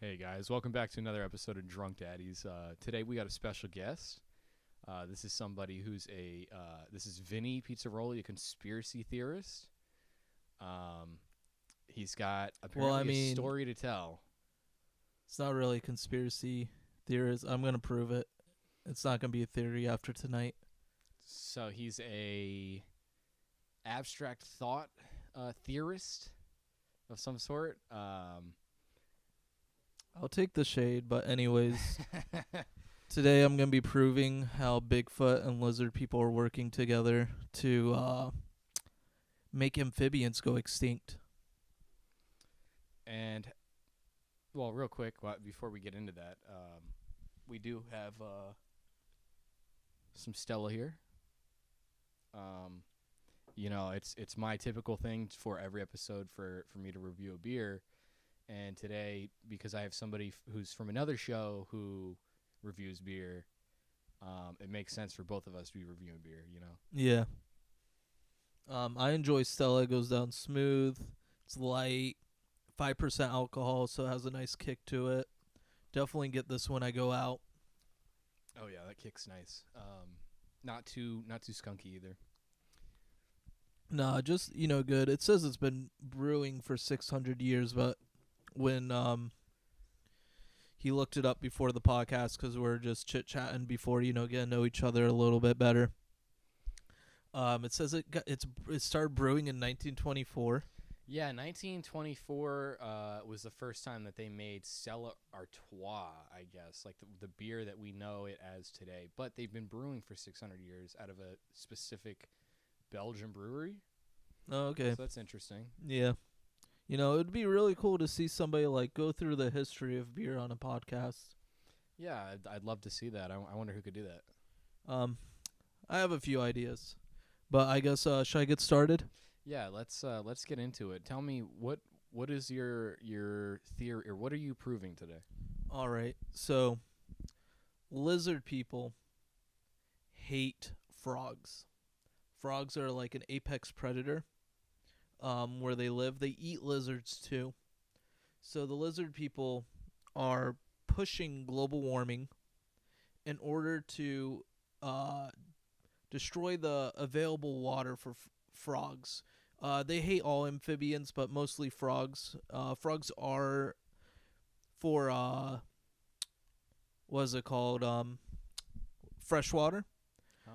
Hey guys, welcome back to another episode of Drunk Daddies. Today we got a special guest. This is somebody who's this is Vinny Pizzaroli, a conspiracy theorist. He's got apparently a story to tell. It's not really a conspiracy theorist. I'm going to prove it. It's not going to be a theory after tonight. So he's a abstract thought theorist of some sort. I'll take the shade, but anyways, today I'm going to be proving how Bigfoot and lizard people are working together to make amphibians go extinct. And, well, real quick, before we get into that, we do have some Stella here. It's my typical thing for every episode for me to review a beer. And today, because I have somebody who's from another show who reviews beer, it makes sense for both of us to be reviewing beer, you know? Yeah. I enjoy Stella. It goes down smooth. It's light. 5% alcohol, so it has a nice kick to it. Definitely get this when I go out. Oh, yeah, that kick's nice. Not too skunky either. Nah, just, good. It says it's been brewing for 600 years, but when he looked it up before the podcast because we're just chit-chatting before, getting to know each other a little bit better. It says it started brewing in 1924. Yeah, 1924 was the first time that they made Stella Artois, I guess, like the beer that we know it as today. But they've been brewing for 600 years out of a specific Belgian brewery. Oh, okay. So that's interesting. Yeah. It would be really cool to see somebody go through the history of beer on a podcast. Yeah, I'd love to see that. I wonder who could do that. I have a few ideas, but I guess should I get started? Yeah, let's get into it. Tell me what is your theory, or what are you proving today? All right. So, lizard people hate frogs. Frogs are like an apex predator. Where they live. They eat lizards too. So the lizard people are pushing global warming in order to destroy the available water for frogs. They hate all amphibians, but mostly frogs. Frogs are for what is it called? Freshwater.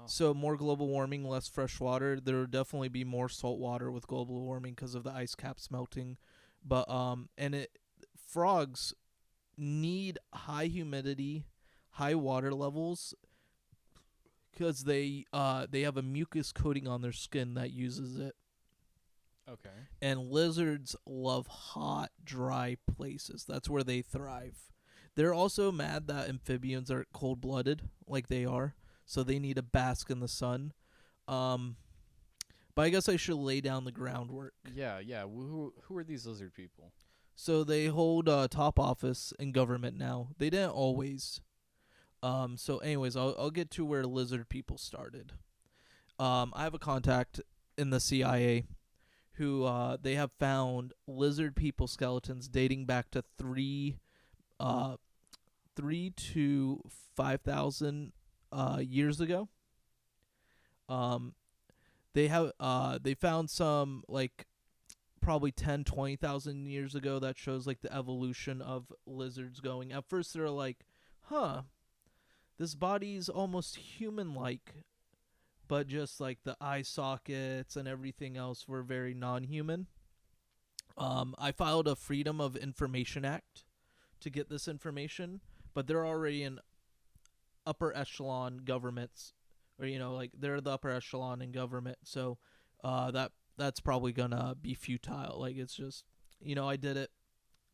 So more global warming, less fresh water. There will definitely be more salt water with global warming because of the ice caps melting. But frogs need high humidity, high water levels because they have a mucus coating on their skin that uses it. Okay. And lizards love hot, dry places. That's where they thrive. They're also mad that amphibians are cold-blooded, like they are. So they need to bask in the sun. But I guess I should lay down the groundwork. Yeah. Who are these lizard people? So they hold top office in government now. They didn't always. So anyways, I'll get to where lizard people started. I have a contact in the CIA who they have found lizard people skeletons dating back to 3 to 5,000 years ago. They found some probably 10-20,000 years ago that shows the evolution of lizards going. At first they're like, this body's almost human-like, but just the eye sockets and everything else were very non-human. I filed a Freedom of Information Act to get this information, but they're already in upper echelon governments, or they're the upper echelon in government, so that's probably gonna be futile. It's just I did it,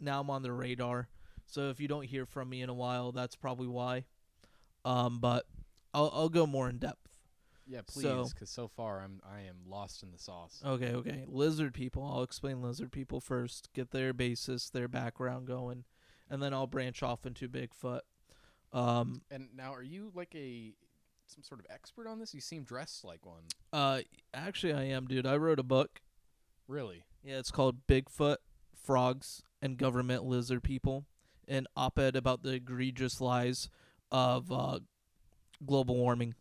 now I'm on the radar, so if you don't hear from me in a while, that's probably why. But I'll go more in depth. Yeah, please, because so far I am lost in the sauce. Okay. Lizard people. I'll explain lizard people first. Get their basis, their background going, and then I'll branch off into Bigfoot. And now, are you some sort of expert on this? You seem dressed like one. Actually, I am, dude. I wrote a book. Really? Yeah, it's called Bigfoot, Frogs, and Government Lizard People. an op-ed about the egregious lies of global warming.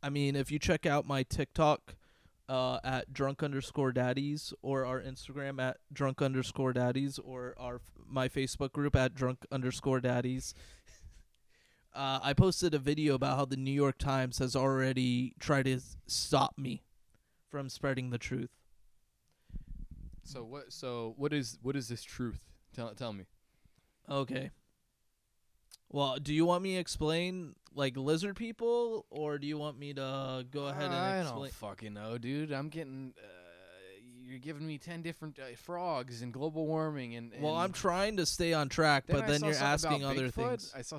I mean, if you check out my TikTok at drunk_daddies, or our Instagram at drunk_daddies, or my Facebook group at drunk_daddies, I posted a video about how the New York Times has already tried to stop me from spreading the truth. So what is this truth? Tell me. Okay. Well, do you want me to explain like lizard people, or do you want me to go ahead and I explain? don't fucking know, dude. I'm getting. You're giving me 10 different frogs and global warming and. Well, I'm trying to stay on track, but then you're asking other Bigfoot. things. I saw.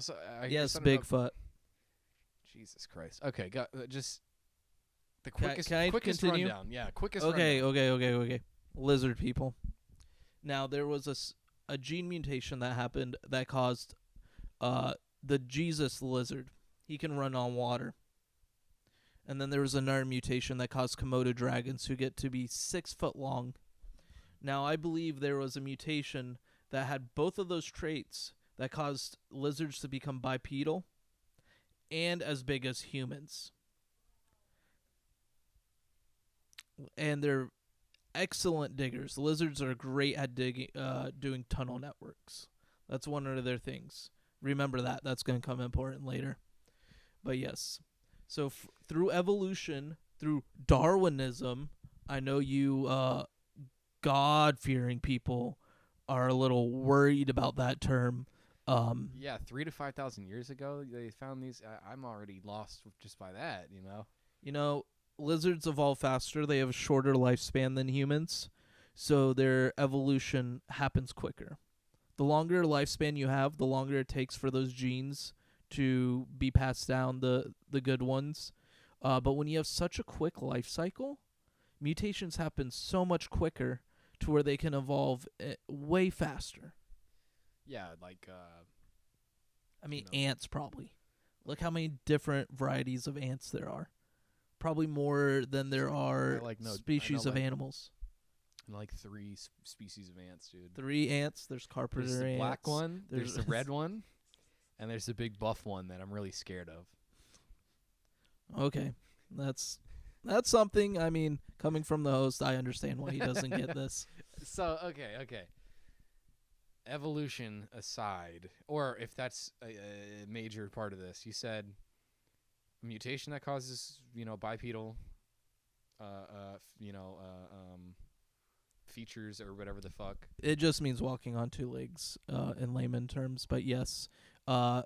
Yes, Bigfoot. Jesus Christ. Okay, just the Can quickest. I quickest continue? rundown. Yeah, quickest. Okay, rundown. okay. Lizard people. Now there was a gene mutation that happened that caused the Jesus lizard. He can run on water. And then there was another mutation that caused Komodo dragons who get to be 6 foot long. Now I believe there was a mutation that had both of those traits that caused lizards to become bipedal and as big as humans. And they're excellent diggers. Lizards are great at digging, doing tunnel networks. That's one of their things. Remember that. That's going to come important later. But yes. So through evolution, through Darwinism, I know you God-fearing people are a little worried about that term. Yeah, 3,000 to 5,000 years ago, they found these. I'm already lost just by that, you know? You know, lizards evolve faster. They have a shorter lifespan than humans, so their evolution happens quicker. The longer lifespan you have, the longer it takes for those genes to be passed down, the good ones. But when you have such a quick life cycle, mutations happen so much quicker to where they can evolve way faster. Yeah, like I mean, ants probably. Look how many different varieties of ants there are. Probably more than there are species of animals. Like 3 species of ants, dude. 3 ants. There's carpenter ants. There's the black one. There's the red one. And there's the big buff one that I'm really scared of. Okay. That's something. I mean, coming from the host, I understand why he doesn't get this. So, okay. Evolution aside, or if that's a major part of this, you said a mutation that causes, bipedal, features or whatever the fuck. It just means walking on 2 legs in layman terms, but yes.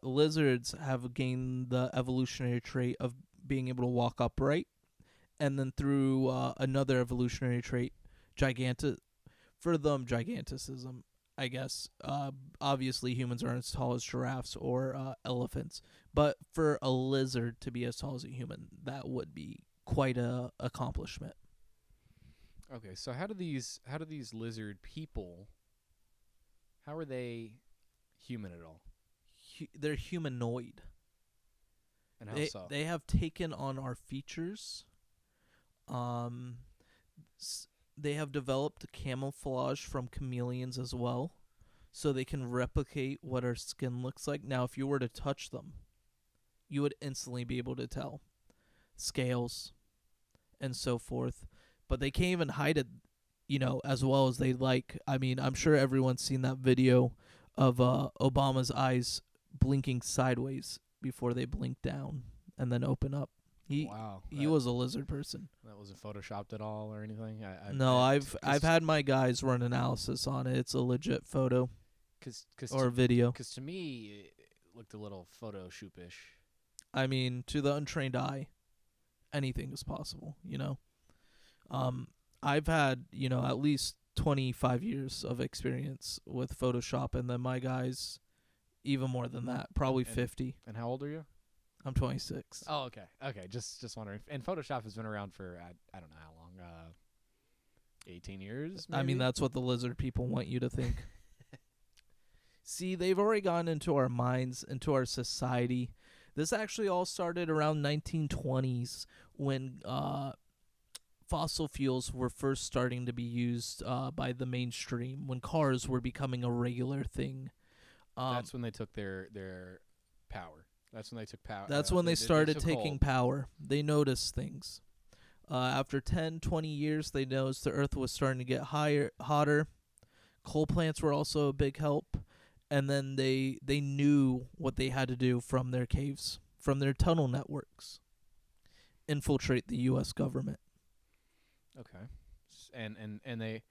Lizards have gained the evolutionary trait of being able to walk upright, and then through another evolutionary trait, giganticism, I guess. Obviously, humans aren't as tall as giraffes or elephants, but for a lizard to be as tall as a human, that would be quite a accomplishment. Okay, so how do these lizard people? How are they human at all? They're humanoid. And how so? They have taken on our features. They have developed camouflage from chameleons as well, so they can replicate what our skin looks like. Now, if you were to touch them, you would instantly be able to tell. Scales and so forth. But they can't even hide it, as well as they like. I mean, I'm sure everyone's seen that video of Obama's eyes blinking sideways before they blink down and then open up. He was a lizard person. That wasn't photoshopped at all or anything? I've had my guys run analysis on it. It's a legit photo or video. Because to me, it looked a little photoshoop-ish. I mean, to the untrained eye, anything is possible, I've had, at least 25 years of experience with Photoshop, and then my guys, even more than that, probably 50. And how old are you? I'm 26. Oh, okay. Okay, just wondering. And Photoshop has been around for, I don't know how long, 18 years, maybe? I mean, that's what the lizard people want you to think. See, they've already gone into our minds, into our society. This actually all started around 1920s when fossil fuels were first starting to be used by the mainstream, when cars were becoming a regular thing. That's when they took their power. That's when they took power. That's when they started took taking hold. power. They noticed things. After 10, 20 years, they noticed the Earth was starting to get hotter. Coal plants were also a big help. And then they knew what they had to do from their caves, from their tunnel networks. Infiltrate the U.S. government. Okay. And they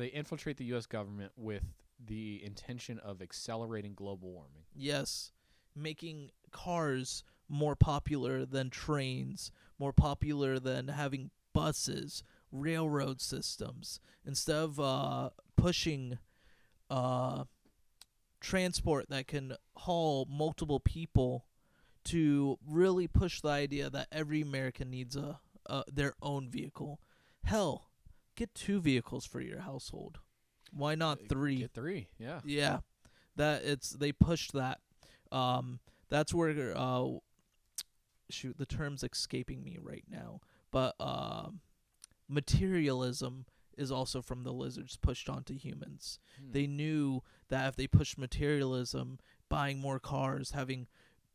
infiltrate the U.S. government with the intention of accelerating global warming. Yes, making cars more popular than trains, more popular than having buses, railroad systems. Instead of pushing transport that can haul multiple people, to really push the idea that every American needs their own vehicle. Hell, get 2 vehicles for your household. Why not 3? Get 3, yeah. Yeah, they pushed that. That's where the term's escaping me right now, but materialism is also from the lizards pushed onto humans. They knew that if they pushed materialism, buying more cars, having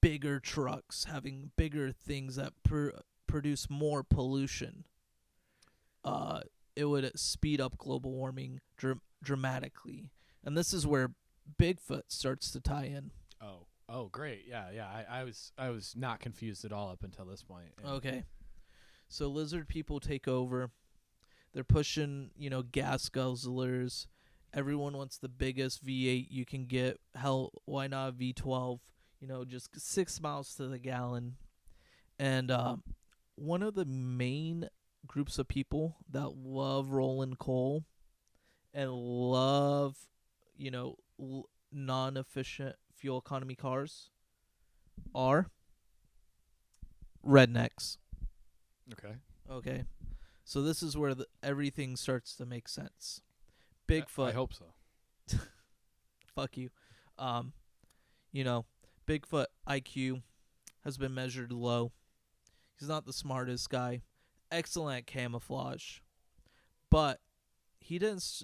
bigger trucks, having bigger things that produce more pollution, it would speed up global warming dramatically. And this is where Bigfoot starts to tie in. Oh, great. Yeah. I was not confused at all up until this point. Yeah. Okay. So lizard people take over. They're pushing, gas guzzlers. Everyone wants the biggest V8 you can get. Hell, why not a V12? Just 6 miles to the gallon. And one of the main groups of people that love rolling coal and love, non-efficient fuel economy cars are rednecks. Okay. So this is where everything starts to make sense. Bigfoot. I hope so. Fuck you. Bigfoot IQ has been measured low. He's not the smartest guy. Excellent at camouflage. But he didn't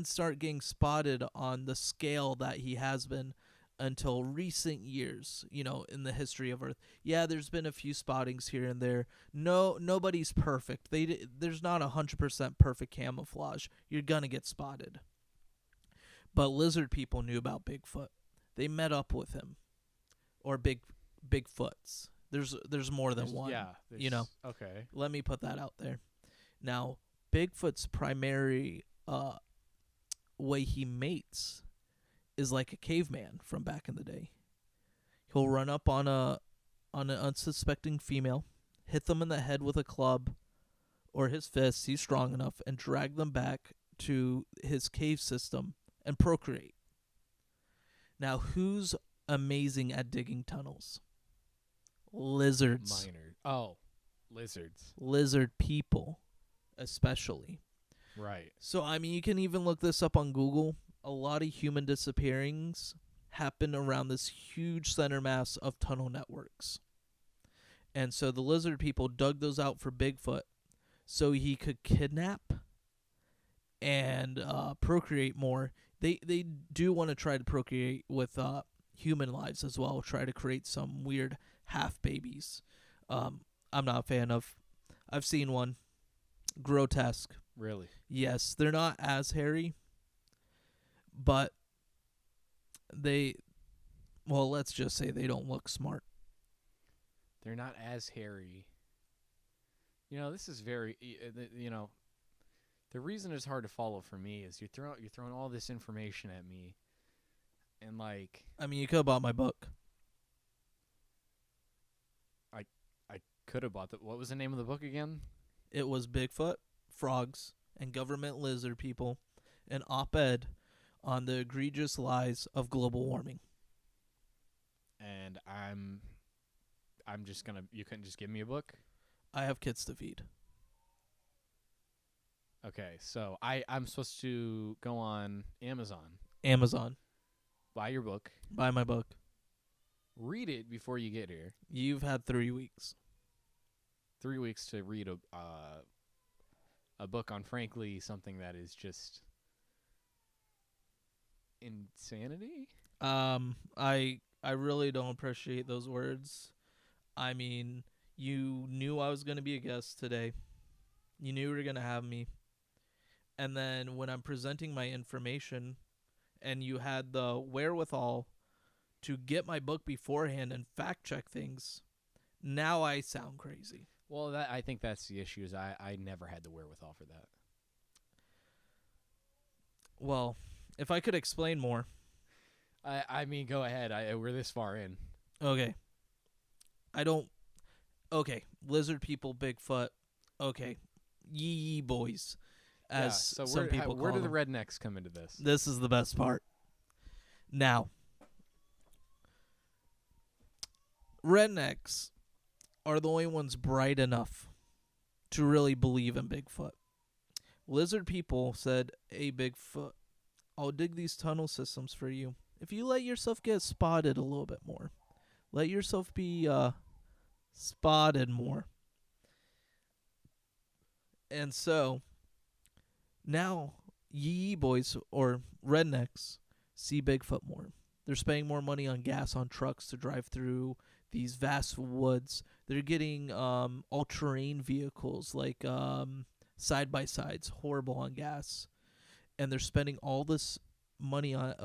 start getting spotted on the scale that he has been until recent years, in the history of Earth. Yeah, there's been a few spottings here and there. Nobody's perfect. There's not 100% perfect camouflage. You're going to get spotted. But lizard people knew about Bigfoot. They met up with him. Or Bigfoots. There's more than one. Yeah. Okay. Let me put that out there. Now, Bigfoot's primary way he mates is like a caveman from back in the day. He'll run up on an unsuspecting female, hit them in the head with a club or his fist, he's strong enough, and drag them back to his cave system and procreate. Now, who's amazing at digging tunnels? Lizards. Lizards. Lizard people, especially. Right. So, you can even look this up on Google. A lot of human disappearings happen around this huge center mass of tunnel networks. And so the lizard people dug those out for Bigfoot so he could kidnap and procreate more. They do want to try to procreate with human lives as well, try to create some weird half babies. I'm not a fan of. I've seen one. Grotesque. Really? Yes, they're not as hairy, but let's just say they don't look smart. They're not as hairy. This is very, the reason it's hard to follow for me is you're throwing all this information at me, and you could have bought my book. I could have bought what was the name of the book again? It was Bigfoot, Frogs, and Government Lizard People, an op-ed on the egregious lies of global warming. And I'm just gonna. You couldn't just give me a book? I have kids to feed. Okay, so I'm supposed to go on Amazon. Buy your book. Buy my book. Read it before you get here. You've had 3 weeks. 3 weeks to read a book on, frankly, something that is just insanity. I really don't appreciate those words. I mean, you knew I was gonna be a guest today. You knew you were gonna have me. And then when I'm presenting my information, and you had the wherewithal to get my book beforehand and fact check things, now I sound crazy. Well, I think that's the issue. Is I never had the wherewithal for that. Well, if I could explain more. I mean, go ahead. We're this far in. Okay. Okay, lizard people, Bigfoot. Okay, yee boys, as so some people where call do the them. rednecks come into this? This is the best part. Now, rednecks are the only ones bright enough to really believe in Bigfoot. Lizard people said, "Hey, Bigfoot, I'll dig these tunnel systems for you if you let yourself get spotted a little bit more. Let yourself be spotted more." And so now yee boys or rednecks see Bigfoot more. They're spending more money on gas on trucks to drive through these vast woods. They're getting all-terrain vehicles like side-by-sides, horrible on gas. And they're spending all this money on,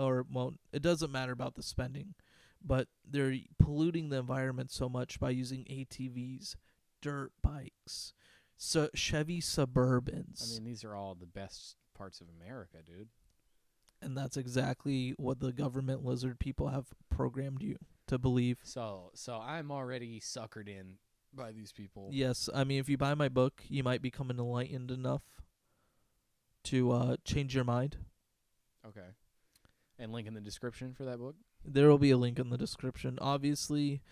it doesn't matter about the spending, but they're polluting the environment so much by using ATVs, dirt bikes, so Chevy Suburbans. I mean, these are all the best parts of America, dude. And that's exactly what the government lizard people have programmed you to believe. So I'm already suckered in by these people. Yes, I mean, if you buy my book, you might become enlightened enough to change your mind. Okay. And link in the description for that book? There will be a link in the description. Obviously,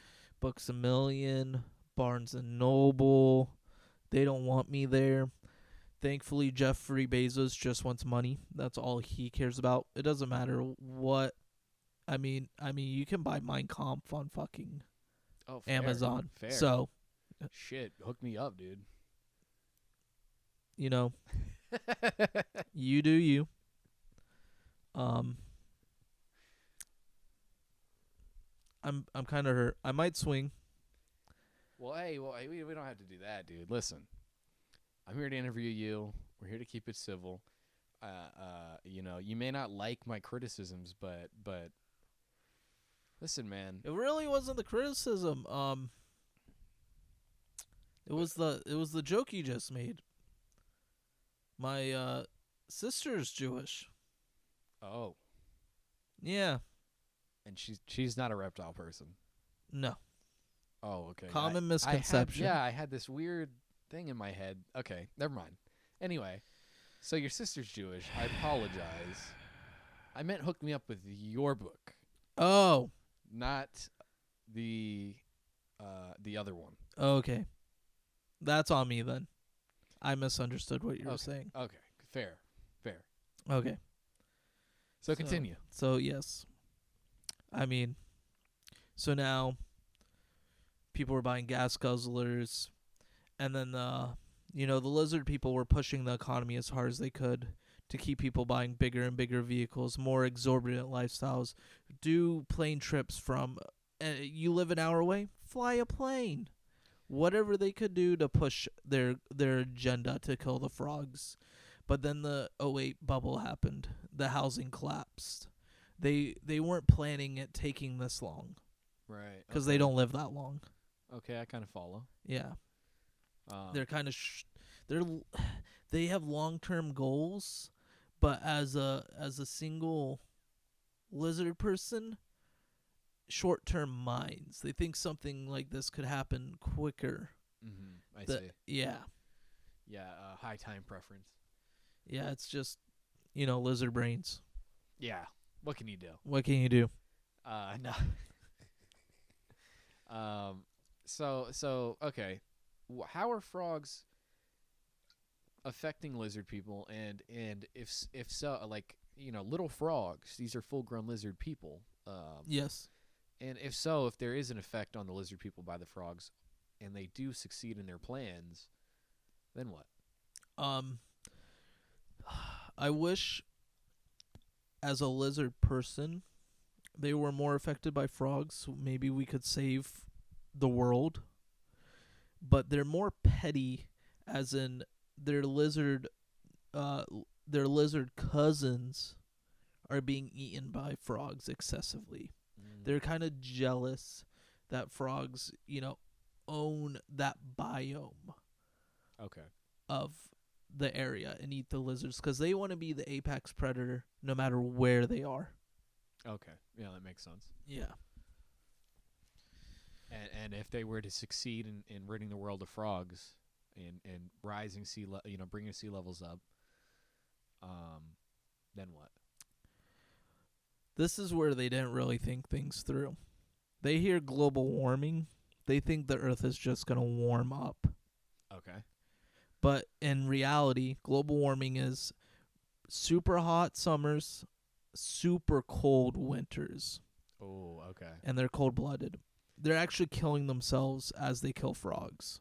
Books A Million, Barnes and Noble, they don't want me there. Thankfully, Jeffrey Bezos just wants money. That's all he cares about. It doesn't matter what. I mean, you can buy Mein Kampf on fucking Amazon. Fair. So, shit, hook me up, dude. You know, you do you. I'm kind of hurt. I might swing. Well, hey, we don't have to do that, dude. Listen, I'm here to interview you. We're here to keep it civil. You know, you may not like my criticisms, but listen, man. It really wasn't the criticism. It was the joke you just made. My sister's Jewish. Oh. Yeah. And she's not a reptile person. No. Oh, okay. Common misconception. I had this weird thing in my head. Okay, never mind. Anyway, so your sister's Jewish. I apologize. I meant hook me up with your book. Oh. Not the other one. Okay. That's on me then. I misunderstood what you were saying. Okay. Fair. Okay. So continue. So yes. I mean, so now people were buying gas guzzlers, and then the lizard people were pushing the economy as hard as they could to keep people buying bigger and bigger vehicles, more exorbitant lifestyles, do plane trips from you live an hour away, fly a plane. Whatever they could do to push their agenda to kill the frogs. But then the 2008 bubble happened. The housing collapsed. They weren't planning it taking this long. Right. Because they don't live that long. Okay, I kind of follow. Yeah. They're kind of they have long-term goals, but as a single lizard person, short-term minds. They think something like this could happen quicker. Mm-hmm. I see. Yeah. Yeah, high time preference. Yeah, it's just, lizard brains. Yeah. What can you do? What can you do? No. So okay. How are frogs affecting lizard people? And if so, like, little frogs, these are full-grown lizard people. Yes. And if so, if there is an effect on the lizard people by the frogs, and they do succeed in their plans, then what? I wish as a lizard person, they were more affected by frogs. So maybe we could save the world. But they're more petty, as in their lizard, their lizard cousins are being eaten by frogs excessively. They're kind of jealous that frogs, own that biome Okay. of the area and eat the lizards because they want to be the apex predator no matter where they are. Okay. Yeah, that makes sense. Yeah. And if they were to succeed in ridding the world of frogs and rising bringing sea levels up, then what? This is where they didn't really think things through. They hear global warming. They think the Earth is just going to warm up. Okay. But in reality, global warming is super hot summers, super cold winters. Oh, okay. And they're cold-blooded. They're actually killing themselves as they kill frogs.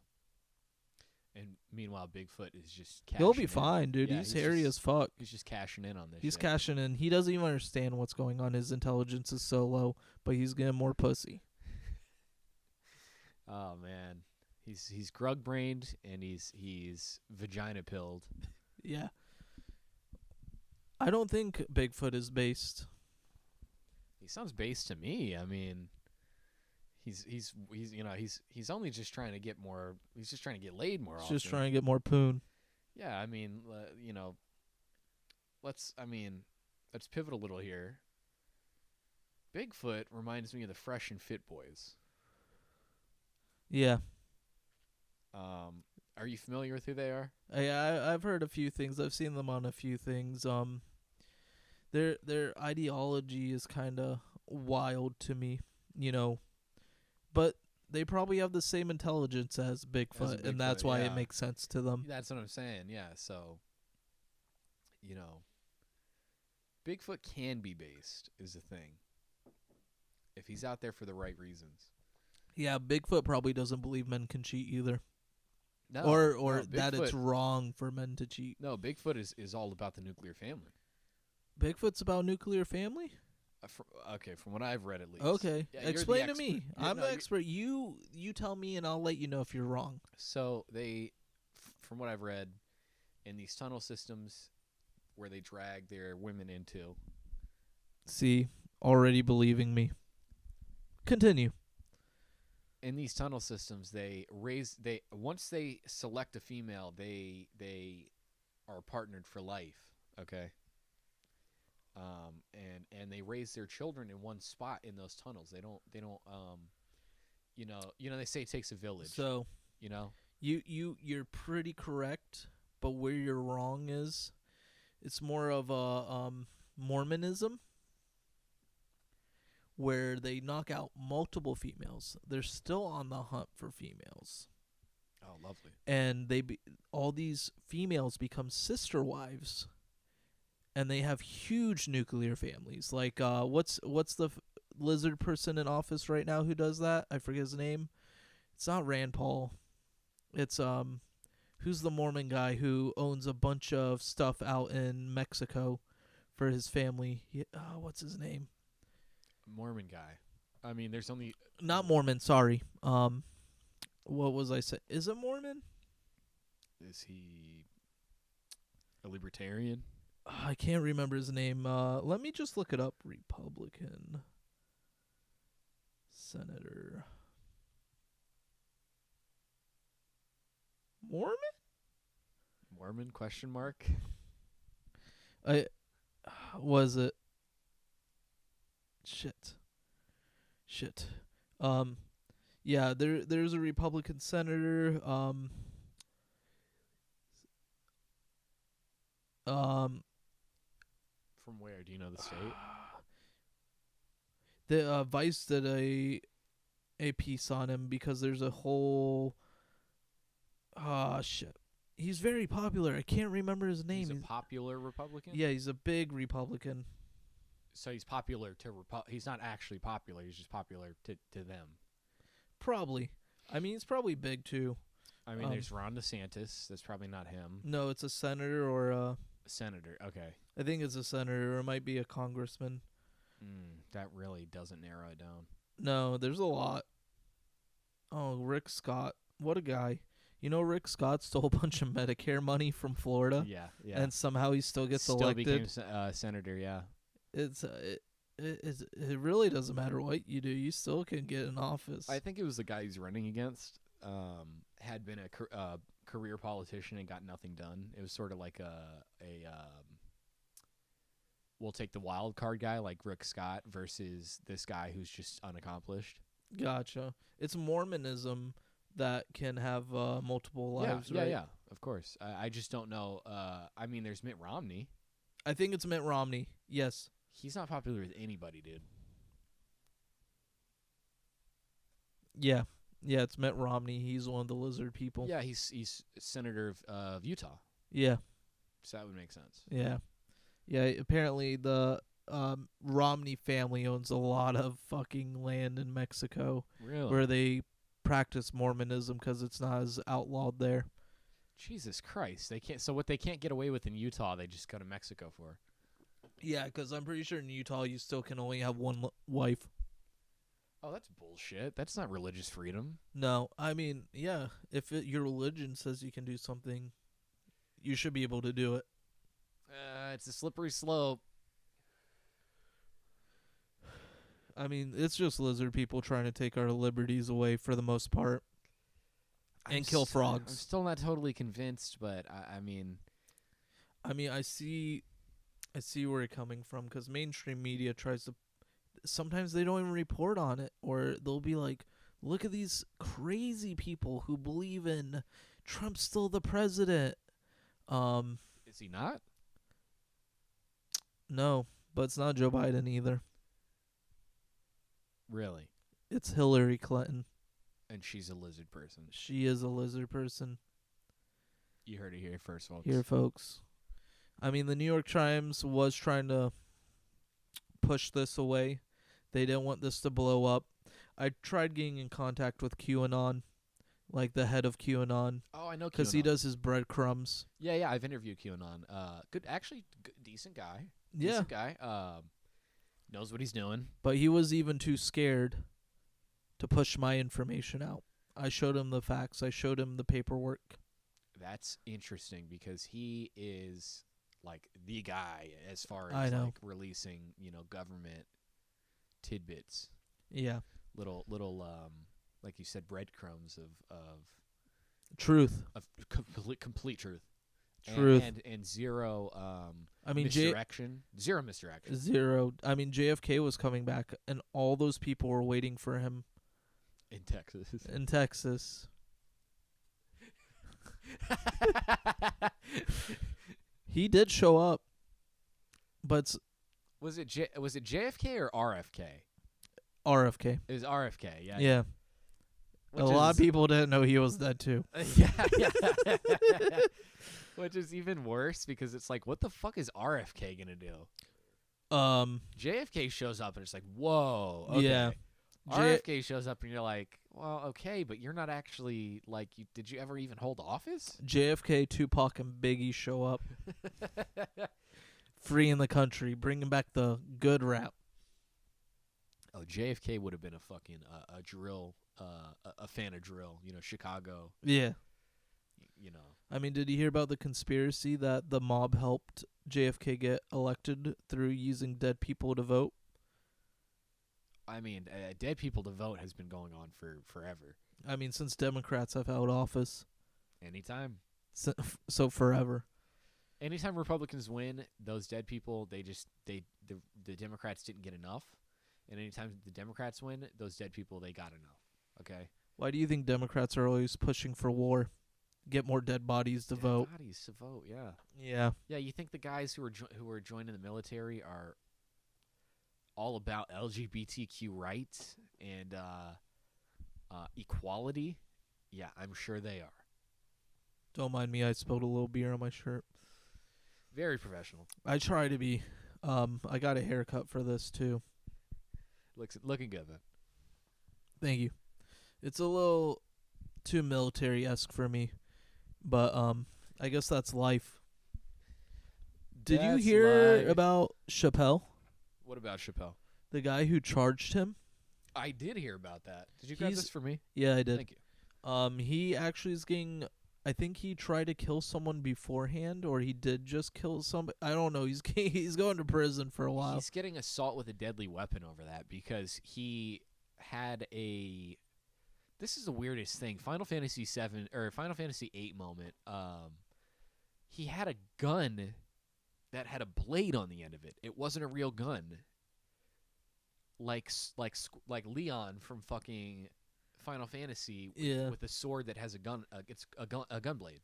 And meanwhile, Bigfoot is just cashing He'll be in. fine, dude. Yeah, he's hairy as fuck. He's just cashing in on this He's shit. cashing in. He doesn't even understand what's going on. His intelligence is so low, but he's getting more pussy. Oh, man. He's grug-brained, and he's vagina-pilled. Yeah. I don't think Bigfoot is based. He sounds based to me. I mean, he's only just trying to get more. He's just trying to get laid more He's often. just trying to get more poon. Yeah, I mean, let's pivot a little here. Bigfoot reminds me of the Fresh and Fit Boys. Yeah. Are you familiar with who they are? I've heard a few things. I've seen them on a few things. Their ideology is kind of wild to me, but they probably have the same intelligence as Bigfoot, and that's why it makes sense to them. That's what I'm saying. Yeah, so Bigfoot can be based is the thing. If he's out there for the right reasons. Yeah, Bigfoot probably doesn't believe men can cheat either. No, or that it's wrong for men to cheat. No, Bigfoot is all about the nuclear family. Bigfoot's about nuclear family? From what I've read at least. Okay, Yeah, explain to me. I'm the expert. You tell me, and I'll let you know if you're wrong. So from what I've read, in these tunnel systems where they drag their women into. See, already believing me. Continue. In these tunnel systems, once they select a female, they are partnered for life. Okay. And they raise their children in one spot in those tunnels. They don't they say it takes a village. So you're pretty correct, but where you're wrong is it's more of a Mormonism where they knock out multiple females. They're still on the hunt for females. Oh, lovely. And all these females become sister wives. And they have huge nuclear families. Like, what's the lizard person in office right now who does that? I forget his name. It's not Rand Paul. It's who's the Mormon guy who owns a bunch of stuff out in Mexico for his family? What's his name? Mormon guy. I mean, there's only not Mormon. Sorry. What was I saying? Is it Mormon? Is he a libertarian? I can't remember his name. Let me just look it up. Republican Senator. Mormon? Mormon question mark? Was it? Shit. Yeah, there's a Republican senator. From where? Do you know the state? The Vice did a piece on him because there's a whole shit. He's very popular. I can't remember his name. He's a popular Republican? Yeah, he's a big Republican. So he's popular to he's not actually popular. He's just popular to them. Probably. I mean, he's probably big too. I mean, there's Ron DeSantis. That's probably not him. No, it's a senator or Senator. Okay. I think it's a senator, or it might be a congressman. That really doesn't narrow it down. No, there's a lot. Oh, Rick Scott. What a guy. You know, Rick Scott stole a bunch of Medicare money from Florida, Yeah. and somehow he still gets Still elected. became senator. Yeah. It really doesn't matter what you do. You still can get in office. I think it was the guy he's running against. Had been a career politician and got nothing done. It was sort of like we'll take the wild card guy like Rick Scott versus this guy who's just unaccomplished. Gotcha. It's Mormonism that can have multiple lives, right? Yeah, of course. I just don't know. I mean, there's Mitt Romney. I think it's Mitt Romney. Yes. He's not popular with anybody, dude. Yeah. Yeah, it's Mitt Romney. He's one of the lizard people. Yeah, he's senator of Utah. Yeah. So that would make sense. Yeah. Yeah, apparently the Romney family owns a lot of fucking land in Mexico Really? where they practice Mormonism because it's not as outlawed there. Jesus Christ. They can't. So what they can't get away with in Utah, they just go to Mexico for. Yeah, because I'm pretty sure in Utah you still can only have one wife. Oh, that's bullshit. That's not religious freedom. No, I mean, yeah, if your religion says you can do something, you should be able to do it. It's a slippery slope. I mean, it's just lizard people trying to take our liberties away for the most part. And kill frogs. I'm still not totally convinced, but I mean, I see where you're coming from, because mainstream media tries to. Sometimes they don't even report on it, or they'll be like, "Look at these crazy people who believe in Trump's still the president." Is he not? No, but it's not Joe Biden either. Really? It's Hillary Clinton. And she's a lizard person. She is a lizard person. You heard it here first, folks. Here, folks. I mean, the New York Times was trying to push this away. They didn't want this to blow up. I tried getting in contact with QAnon, like the head of QAnon. Oh, I know QAnon. Because he does his breadcrumbs. Yeah, I've interviewed QAnon. Decent guy. Yeah. Decent guy. Knows what he's doing. But he was even too scared to push my information out. I showed him the facts. I showed him the paperwork. That's interesting because he is like the guy as far I as know. like releasing, government tidbits. Yeah. Little like you said, breadcrumbs of Truth. complete truth. Truth. And zero misdirection. Zero misdirection. Zero. I mean, JFK was coming back, and all those people were waiting for him In Texas. in Texas. He did show up, but Was it JFK or RFK? RFK. It was RFK. Yeah. Yeah. A lot of people didn't know he was dead too. Yeah. Which is even worse because it's like, what the fuck is RFK gonna do? JFK shows up and it's like, whoa. Okay. Yeah. RFK shows up and you're like, well, okay, but you're not actually like, did you ever even hold office? JFK, Tupac, and Biggie show up, freeing the country, bringing back the good rap. Oh, JFK would have been a fucking a drill, a fan of drill. Chicago. Yeah. You know. I mean, did you hear about the conspiracy that the mob helped JFK get elected through using dead people to vote? I mean, dead people to vote has been going on for forever. I mean, since Democrats have held office. Anytime. So forever. Anytime Republicans win, those dead people, the Democrats didn't get enough. And anytime the Democrats win, those dead people, they got enough. Okay? Why do you think Democrats are always pushing for war? Get more dead bodies to vote. Dead bodies to vote, yeah. Yeah. Yeah, you think the guys who are joining the military are all about LGBTQ rights and equality? Yeah, I'm sure they are. Don't mind me, I spilled a little beer on my shirt. Very professional. I try to be. I got a haircut for this too. Looking good, man. Thank you. It's a little too military-esque for me, but I guess that's life. Did you That's hear life. about Chappelle, What about Chappelle? the guy who charged him? I did hear about that. Did you grab He's- this for me? Yeah, I did. Thank you. He actually is getting. I think he tried to kill someone beforehand, or he did just kill somebody. I don't know. He's going to prison for a while. He's getting assault with a deadly weapon over that because he had a. This is the weirdest thing. Final Fantasy 7 or Final Fantasy 8 moment. He had a gun that had a blade on the end of it. It wasn't a real gun. Like Leon from fucking Final Fantasy Yeah. with a sword that has a gun. It's a gun blade.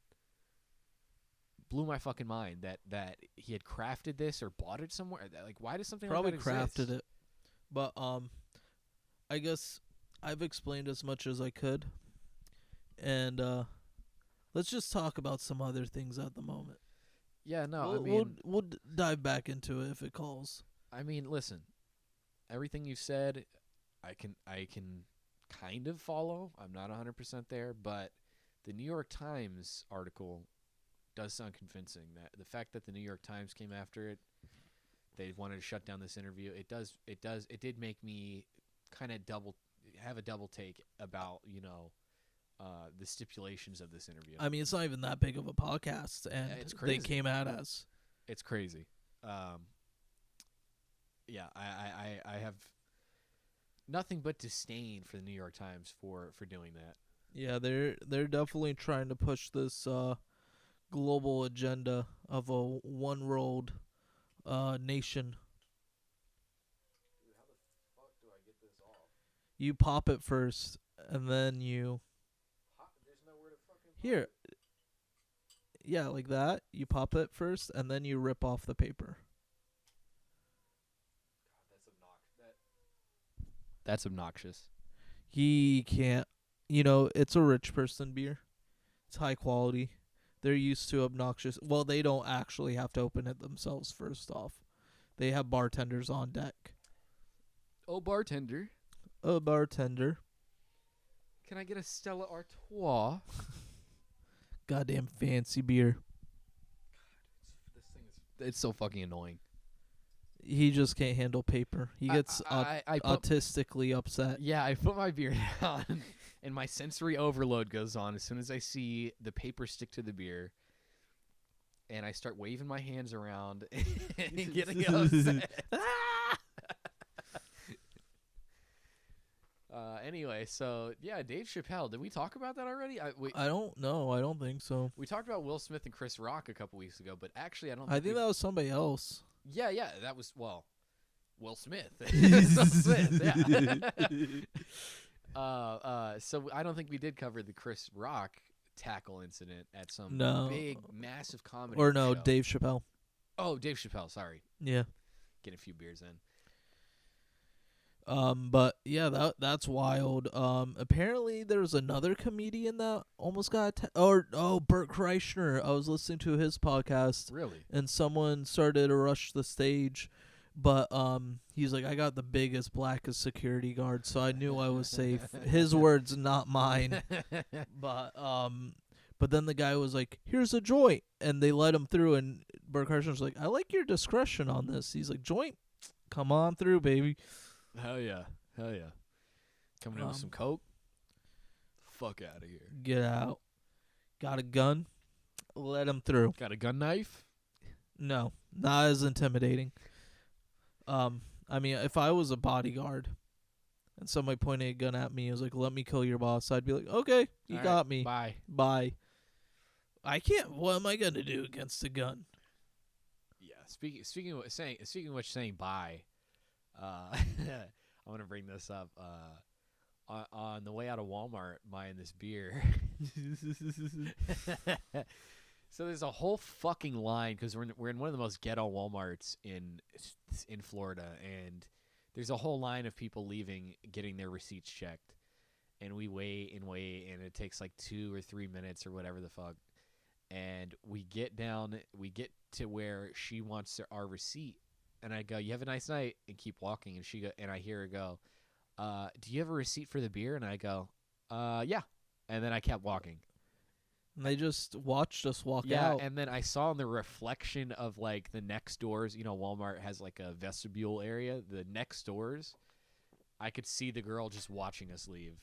Blew my fucking mind that he had crafted this or bought it somewhere. Like, why does something Probably like that crafted exist? it. But I guess I've explained as much as I could. And let's just talk about some other things at the moment. Yeah, no, We'll dive back into it if it calls. I mean, listen. Everything you said, I can kind of follow. I'm not 100% there, but the New York Times article does sound convincing. That the fact that the New York Times came after it, they wanted to shut down this interview. It did make me kind of have a double take about, the stipulations of this interview. I mean, it's not even that big of a podcast, and it's they crazy. came at us. It's crazy. Yeah, I have nothing but disdain for the New York Times for doing that. Yeah, they're definitely trying to push this global agenda of a one world nation. Dude, how the fuck do I get this off? You pop it first, and then you There's nowhere to fucking here. Yeah, like that. You pop it first, and then you rip off the paper. That's obnoxious. He can't. It's a rich person beer. It's high quality. They're used to obnoxious. Well, they don't actually have to open it themselves first off. They have bartenders on deck. Oh, bartender, A bartender. can I get a Stella Artois? Goddamn fancy beer. This thing it's so fucking annoying. He just can't handle paper. He gets I put, autistically upset. yeah, I put my beer down, and my sensory overload goes on as soon as I see the paper stick to the beer, and I start waving my hands around and getting upset. Anyway, so yeah, Dave Chappelle. Did we talk about that already? I don't know. I don't think so. We talked about Will Smith and Chris Rock a couple weeks ago, but actually, I don't. I think we- that was somebody else. Yeah, that was Will Smith. Will Smith, yeah. So I don't think we did cover the Chris Rock tackle incident at some big, massive comedy. Or no, show. Dave Chappelle. Oh, Dave Chappelle. Sorry, Yeah. get a few beers in. But yeah, that's wild. Apparently there was another comedian that almost got Bert Kreischer. I was listening to his podcast, Really? and someone started to rush the stage, but he's like, I got the biggest, blackest security guard, so I knew I was safe. His words, not mine. But then the guy was like, here's a joint, and they let him through, and Bert Kreischer's like, I like your discretion on this. He's like, joint, come on through, baby. Hell yeah. Coming in with some coke. Fuck out of here. Get out. Got a gun? Let him through. Got a gun knife? No, not as intimidating. I mean, if I was a bodyguard and somebody pointed a gun at me and was like, let me kill your boss, I'd be like, okay, you All got right, me. Bye. Bye. I can't. What am I going to do against a gun? Yeah. Speaking of which, saying bye. I want to bring this up. On the way out of Walmart, buying this beer. So there's a whole fucking line because we're in one of the most ghetto Walmarts in Florida, and there's a whole line of people leaving, getting their receipts checked, and we wait, and it takes like 2 or 3 minutes or whatever the fuck, and we get to where she wants our receipt, and I go, "You have a nice night," and keep walking, and I hear her go, "Do you have a receipt for the beer?" And I go, "Yeah," and then I kept walking. And they just watched us walk Yeah, out. and then I saw in the reflection of like the next doors. You know, Walmart has like a vestibule area. The next doors, I could see the girl just watching us leave.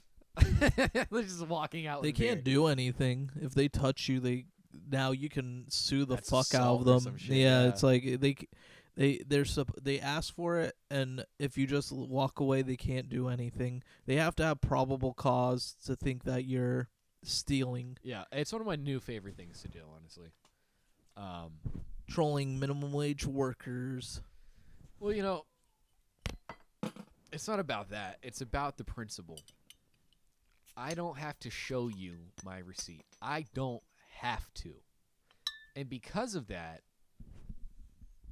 They're just walking out. They with can't beer. do anything. If they touch you, now you can sue the That's fuck out of assault or them. some shit, Yeah, yeah. it's like they ask for it, and if you just walk away, they can't do anything. They have to have probable cause to think that you're stealing, Yeah, it's one of my new favorite things to do, honestly. trolling minimum wage workers. Well, you know, it's not about that. It's about the principle. I don't have to show you my receipt. I don't have to. And because of that,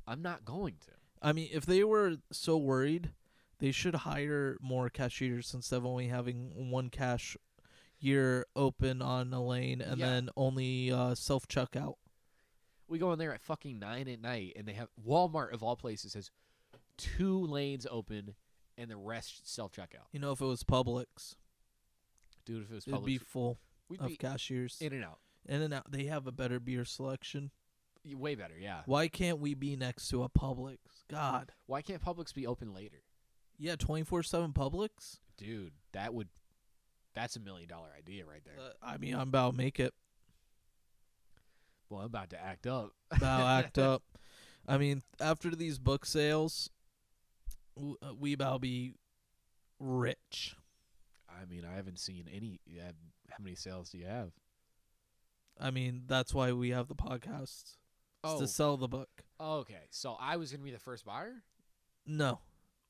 I'm not going to. I mean, if they were so worried, they should hire more cashiers instead of only having one cashier open on a lane and Yeah. then only self-checkout. We go in there at fucking 9 at night, and they have Walmart, of all places, has 2 lanes open and the rest self-checkout. You know, if it was Publix, Dude, if it was it'd Publix, be full we'd of be cashiers. in and out. In and out. They have a better beer selection. Way better, yeah. Why can't we be next to a Publix? God. Why can't Publix be open later? Yeah, 24/7 Publix? Dude, that's $1 million idea right there. I mean, I'm about to make it. Well, I'm about to act up. About to act up. I mean, after these book sales, we about to be rich. I mean, I haven't seen any. How many sales do you have? I mean, that's why we have the podcast. Oh. To sell the book. Okay, so I was gonna be the first buyer. No.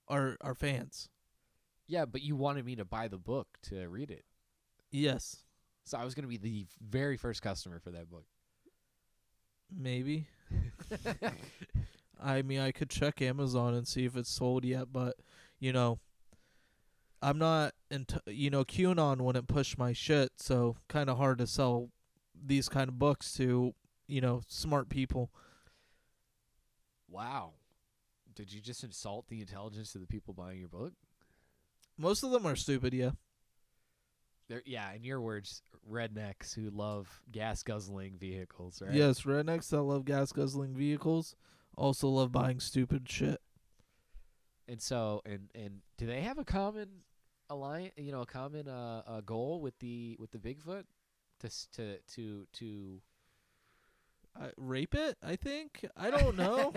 Our fans. Yeah, but you wanted me to buy the book to read it, Yes. so I was gonna be the very first customer for that book. Maybe. I mean, I could check Amazon and see if it's sold yet, but, you know, I'm not QAnon wouldn't push my shit, so kind of hard to sell these kind of books to, smart people. Wow, did you just insult the intelligence of the people buying your book? Most of them are stupid, yeah. Yeah, in your words, rednecks who love gas guzzling vehicles, right? Yes, rednecks that love gas guzzling vehicles also love buying stupid shit. And so, and do they have a common alliance? A common goal with the Bigfoot to Rape it, I think? I don't know.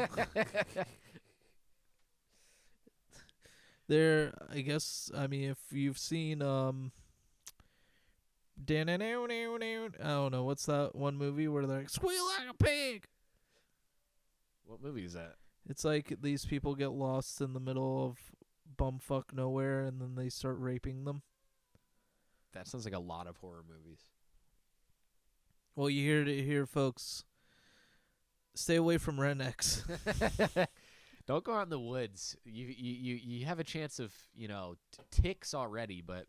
I guess, I mean, if you've seen, I don't know, what's that one movie where they're like, squeal like a pig? What movie is that? It's like these people get lost in the middle of bumfuck nowhere and then they start raping them. That sounds like a lot of horror movies. Well, you hear it here, folks. Stay away from rednecks. Don't go out in the woods. You have a chance of ticks already, but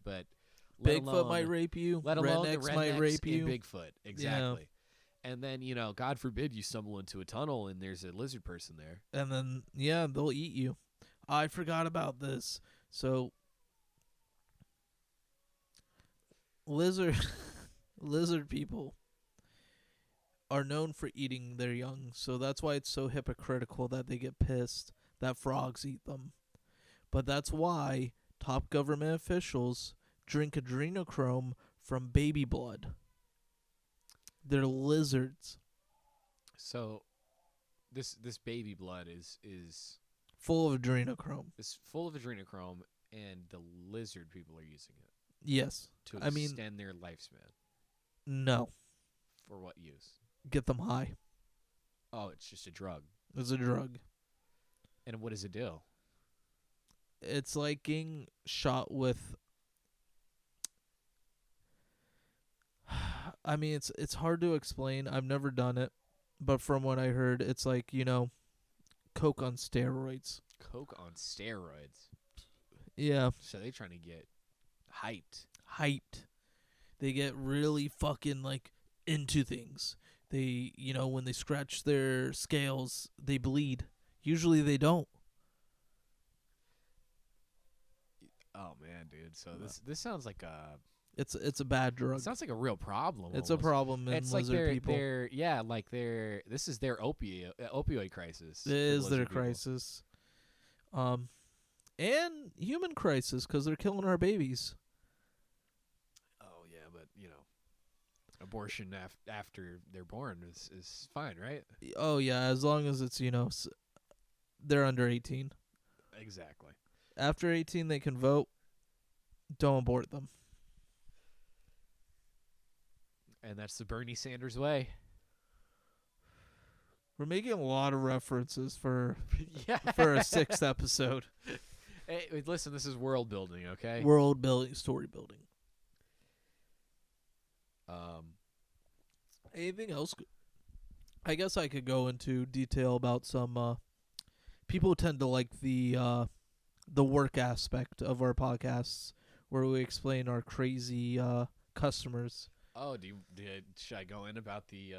Bigfoot might rape you. Let alone rednecks the rednecks might rape and you. Bigfoot, exactly. Yeah. And then God forbid you stumble into a tunnel and there's a lizard person there. And then they'll eat you. I forgot about this. So lizard people are known for eating their young, so that's why it's so hypocritical that they get pissed that frogs eat them. But that's why top government officials drink adrenochrome from baby blood. They're lizards. So this baby blood is Full of adrenochrome. It's full of adrenochrome, and the lizard people are using it Yes. to I mean, extend their lifespan. No. For what use? Get them high. Oh, it's just a drug. It's a drug. And what does it do? It's like getting shot with. I mean, it's hard to explain. I've never done it, but from what I heard, it's like coke on steroids. Coke on steroids. Yeah. So they're trying to get hyped. They get really fucking into things. They, when they scratch their scales, they bleed. Usually they don't. Oh man, dude. So this sounds like a It's a bad drug. It sounds like a real problem. It's almost. a problem in It's like lizard people. this is their opioid crisis. It for is their lizard people. crisis. And human crisis because they're killing our babies. Oh yeah, but abortion after they're born is fine, right? Oh yeah, as long as it's they're under 18. Exactly. After 18, they can vote. Don't abort them. And that's the Bernie Sanders way. We're making a lot of references for Yeah. for a 6th episode. Hey, listen, this is world building, okay? World building, story building. Anything else? I guess I could go into detail about some. People tend to like the work aspect of our podcasts, where we explain our crazy customers. Oh, should I go in about the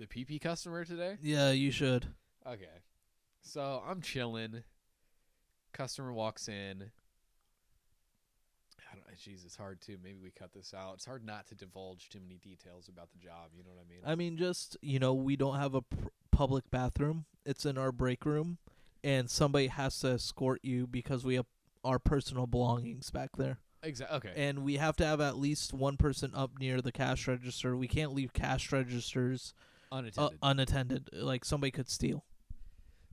PP customer today? Yeah, you should. Okay. So I'm chilling. Customer walks in. Jeez, it's hard too. Maybe we cut this out. It's hard not to divulge too many details about the job. You know what I mean? I mean, just we don't have a public bathroom. It's in our break room, and somebody has to escort you because we have our personal belongings back there. Exactly. Okay. And we have to have at least one person up near the cash register. We can't leave cash registers unattended. Like somebody could steal.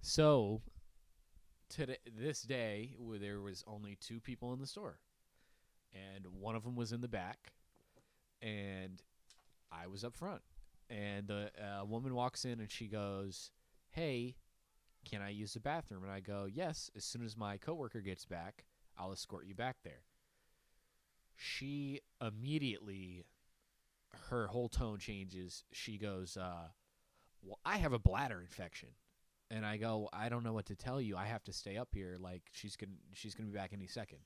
So this day, there was only 2 people in the store, and one of them was in the back, and I was up front. And the woman walks in and she goes, "Hey, can I use the bathroom?" And I go, "Yes. As soon as my coworker gets back, I'll escort you back there." She immediately, her whole tone changes. She goes, "Well, I have a bladder infection." And I go, "I don't know what to tell you. I have to stay up here. Like she's gonna be back any second."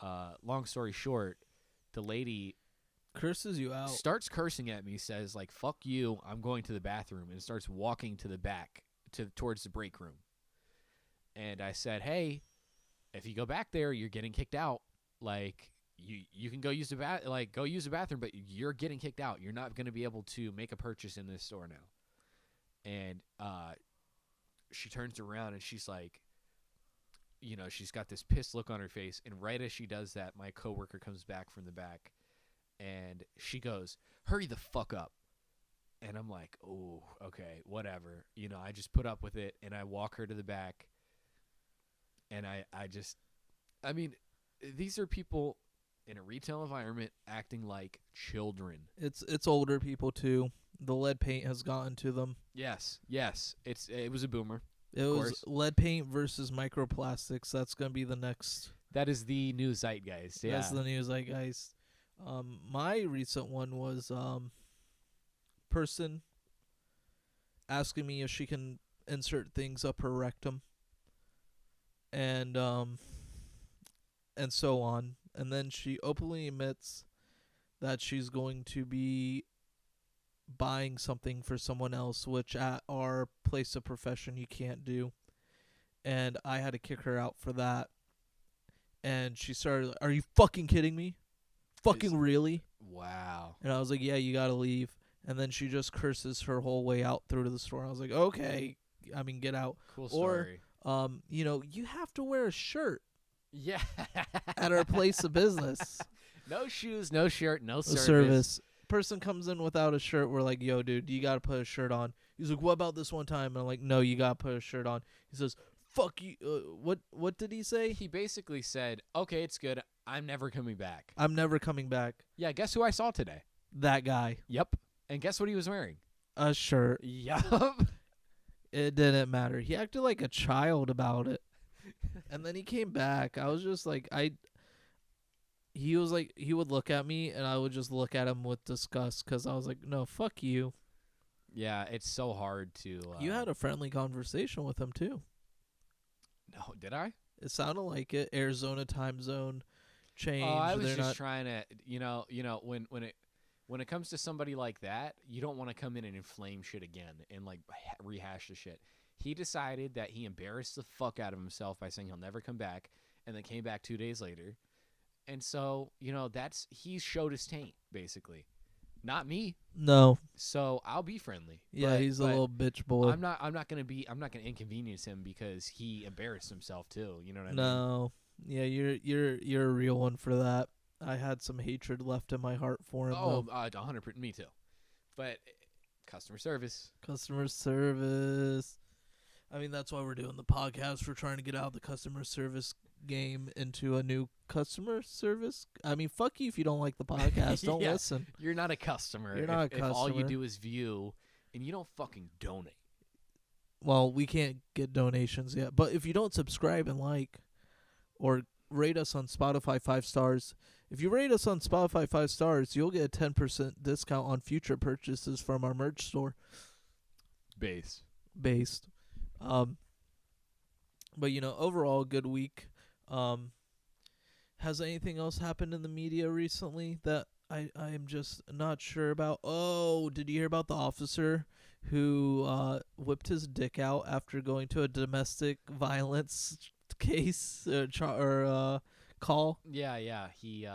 Long story short, the lady Curses you out. starts cursing at me, says like, "Fuck you, I'm going to the bathroom," and starts walking to the back towards the break room. And I said, "Hey, if you go back there, you're getting kicked out. Like you can go use the bathroom, but you're getting kicked out. You're not going to be able to make a purchase in this store now." And she turns around and she's like, she's got this pissed look on her face. And right as she does that, my coworker comes back from the back, and she goes, "Hurry the fuck up." And I'm like, "Oh, okay, whatever." I just put up with it, and I walk her to the back. And I mean, these are people in a retail environment acting like children. It's older people too. The lead paint has gotten to them. Yes. It was a boomer. It was lead paint versus microplastics. That's gonna be the next. That is the new zeitgeist. Yeah. That's the new zeitgeist. My recent one was person asking me if she can insert things up her rectum, and so on. And then she openly admits that she's going to be buying something for someone else, which at our place of profession you can't do. And I had to kick her out for that. And she started, "Are you fucking kidding me? Fucking really?" Wow. And I was like, "Yeah, you gotta leave." And then she just curses her whole way out through to the store. I was like, "Okay, I mean, get out." Cool story. Or, you have to wear a shirt Yeah. at our place of business. No shoes, no shirt, no Service. Person comes in without a shirt. We're like, "Yo, dude, you gotta put a shirt on." He's like, "What about this one time?" And I'm like, "No, you gotta put a shirt on." He says, "Fuck you." What did he say? He basically said, "Okay, it's good. I'm never coming back." I'm never coming back. Yeah, guess who I saw today? That guy. Yep. And guess what he was wearing? A shirt. Yup. It didn't matter. He acted like a child about it. And then he came back. I was just like, he was like, he would look at me and I would just look at him with disgust because I was like, "No, fuck you." Yeah, it's so hard to... You had a friendly conversation with him too. No, did I? It sounded like it. Arizona time zone change. Oh, I was They're just not... trying to, when it comes to somebody like that, you don't want to come in and inflame shit again and like rehash the shit. He decided that he embarrassed the fuck out of himself by saying he'll never come back, and then came back 2 days later. And so, he's showed his taint, basically. Not me. No. So I'll be friendly. Yeah, he's a little bitch boy. I'm not gonna inconvenience him because he embarrassed himself too. You know what I mean? No. Yeah, you're a real one for that. I had some hatred left in my heart for him. Oh, 100%. Me too. But customer service. Customer service. I mean, that's why we're doing the podcast. We're trying to get out of the customer service game into a new customer service. I mean, fuck you if you don't like the podcast. Don't listen. You're not a customer. You're not a customer. If all you do is view and you don't fucking donate. Well, we can't get donations yet. But if you don't subscribe and like or rate us on Spotify 5 stars, if you rate us on Spotify 5 stars, you'll get a 10% discount on future purchases from our merch store. Based. But overall, good week. Has anything else happened in the media recently that I am just not sure about? Oh, did you hear about the officer who whipped his dick out after going to a domestic violence case or call? Yeah. He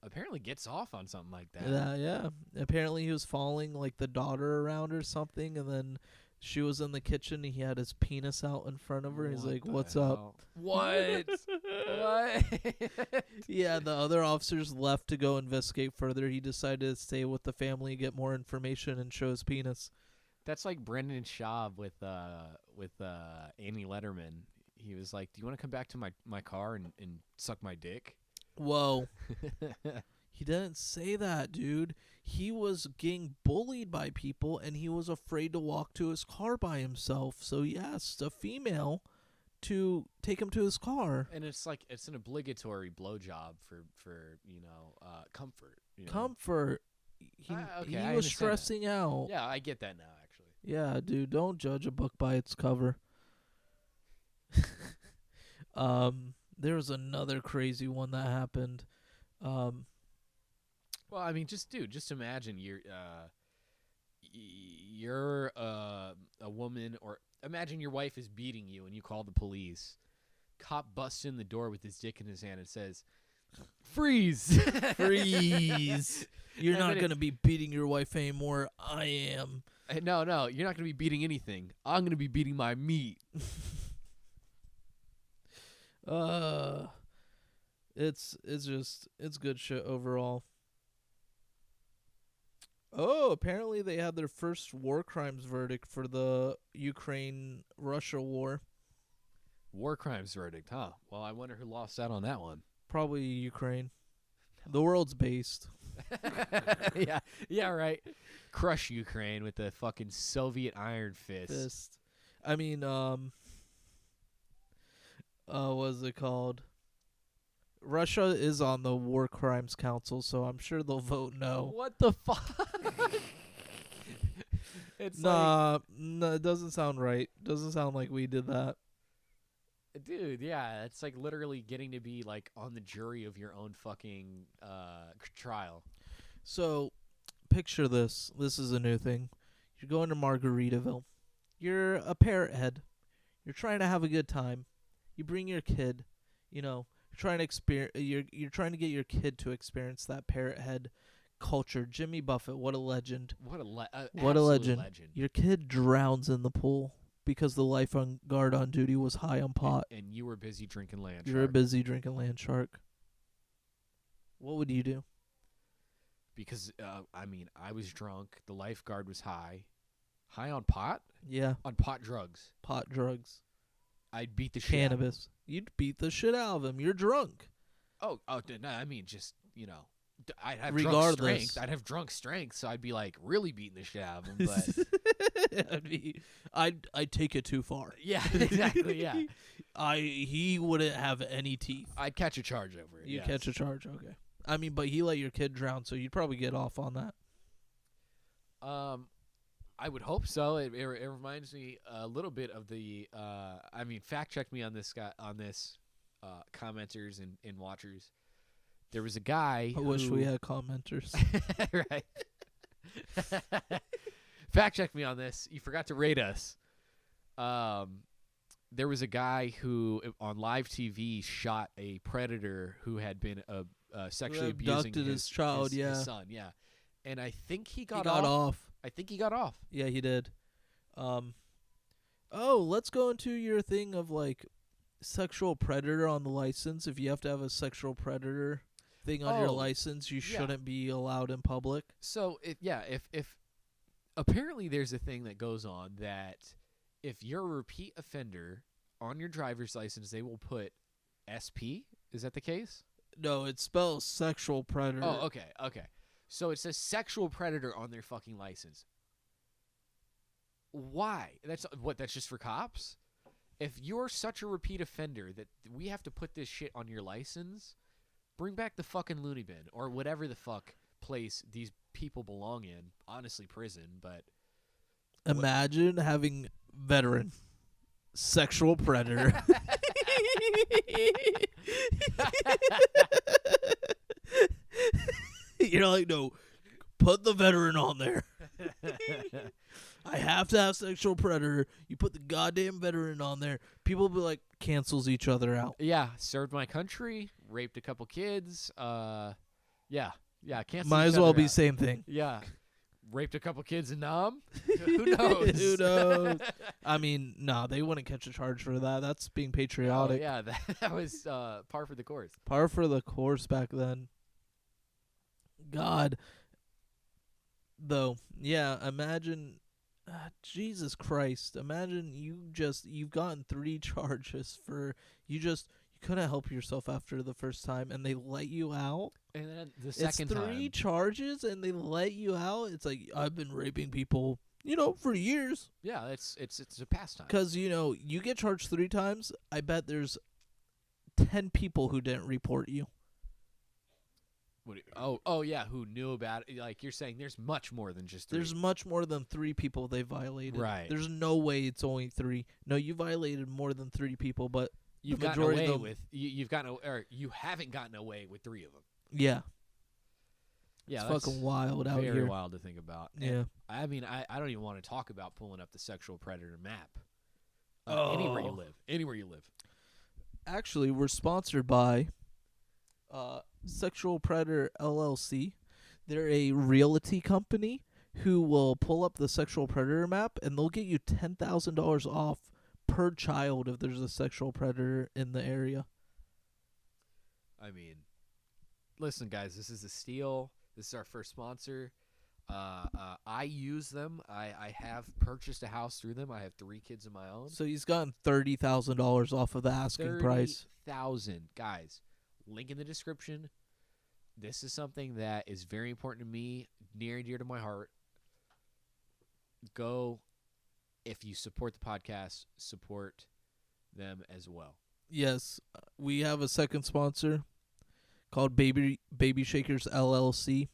apparently gets off on something like that. Yeah. Apparently he was following like the daughter around or something, and then she was in the kitchen and he had his penis out in front of her. He's like, "What's up?" What? What? Yeah, the other officers left to go investigate further. He decided to stay with the family, get more information, and show his penis. That's like Brendan Schaub with Amy Letterman. He was like, "Do you want to come back to my car and suck my dick?" Whoa. He didn't say that, dude. He was getting bullied by people, and he was afraid to walk to his car by himself. So he asked a female to take him to his car. And it's like it's an obligatory blowjob for comfort. Comfort. He was stressing out. Yeah, I get that now, actually. Yeah, dude, don't judge a book by its cover. There was another crazy one that happened. Well, I mean, just imagine you're a woman, or imagine your wife is beating you and you call the police. Cop busts in the door with his dick in his hand and says, "Freeze!" Freeze! You're not going to be beating your wife anymore. I am. No, you're not going to be beating anything. I'm going to be beating my meat. It's good shit overall. Oh, apparently they had their first war crimes verdict for the Ukraine-Russia war. War crimes verdict, huh? Well, I wonder who lost out on that one. Probably Ukraine. The world's based. Yeah, right. Crush Ukraine with the fucking Soviet iron fist. I mean, what is it called? Russia is on the War Crimes Council, so I'm sure they'll vote no. What the fuck? No, it doesn't sound right. Doesn't sound like we did that. Dude, yeah, it's like literally getting to be like on the jury of your own fucking trial. So, picture this. This is a new thing. You're going to Margaritaville. You're a parrot head. You're trying to have a good time. You bring your kid, you're trying to get your kid to experience that parrot head culture. Jimmy Buffett, what a legend. What a legend. Your kid drowns in the pool because the lifeguard on duty was high on pot. And you were busy drinking land shark. You were busy drinking land shark. What would you do? Because, I was drunk. The lifeguard was high. High on pot? Yeah. On pot drugs. Pot drugs. I'd beat the shit Cannabis. out of him. You'd beat the shit out of him. You're drunk. Oh, no, I mean, just, I'd have regardless. Drunk strength. I'd have drunk strength, so I'd be, like, really beating the shit out of him, but... I'd take it too far. Yeah, exactly, yeah. He wouldn't have any teeth. I'd catch a charge over it, You'd catch a charge, okay. I mean, but he let your kid drown, so you'd probably get off on that. I would hope so. It reminds me a little bit of the. Fact check me on this guy, on this, commenters and watchers. There was a guy. I wish we had commenters. Right. Fact check me on this. You forgot to rate us. there was a guy who on live TV shot a predator who had been sexually abusing his child, his son. Yeah, and I think he got off. I think he got off. Yeah, he did. Let's go into your thing of like sexual predator on the license. If you have to have a sexual predator thing on your license, you shouldn't be allowed in public. So if apparently there's a thing that goes on that if you're a repeat offender on your driver's license, they will put SP. Is that the case? No, it spells sexual predator. Oh, okay. So it says sexual predator on their fucking license. Why? That's just for cops? If you're such a repeat offender that we have to put this shit on your license, bring back the fucking loony bin or whatever the fuck place these people belong in. Honestly, prison, but imagine having veteran sexual predator. You're like, no, put the veteran on there. I have to have sexual predator. You put the goddamn veteran on there. People will be like, cancels each other out. Yeah, served my country, raped a couple kids. Yeah, cancels. Might as well be same thing. Yeah, raped a couple kids in Nam. Who knows? Who knows? I mean, no, they wouldn't catch a charge for that. That's being patriotic. Oh, yeah, that was par for the course. Par for the course back then. God. Though, yeah, imagine... Jesus Christ. Imagine you've gotten 3 charges for... You couldn't help yourself after the first time, and they let you out. And then the second time... It's 3 charges, and they let you out. It's like, I've been raping people, for years. Yeah, it's a pastime. Because, you get charged 3 times, I bet there's 10 people who didn't report you. Yeah, who knew about it? Like you're saying, there's much more than just 3. There's much more than 3 people they violated. Right. There's no way it's only 3. No, you violated more than 3 people, but you've gotten away with you haven't gotten away with 3 of them. Yeah. Yeah, it's fucking wild out here. Very wild to think about. Yeah. And, I mean, I don't even want to talk about pulling up the sexual predator map. Anywhere you live. Actually, we're sponsored by Sexual Predator LLC. They're a realty company who will pull up the sexual predator map, and they'll get you $10,000 off per child if there's a sexual predator in the area. I mean, listen, guys, this is a steal. This is our first sponsor. I use them. I have purchased a house through them. I have 3 kids of my own. So he's gotten $30,000 off of the asking price. $30,000, guys. Link in the description. This is something that is very important to me, near and dear to my heart. Go, if you support the podcast, support them as well. Yes, we have a second sponsor called Baby Shakers LLC.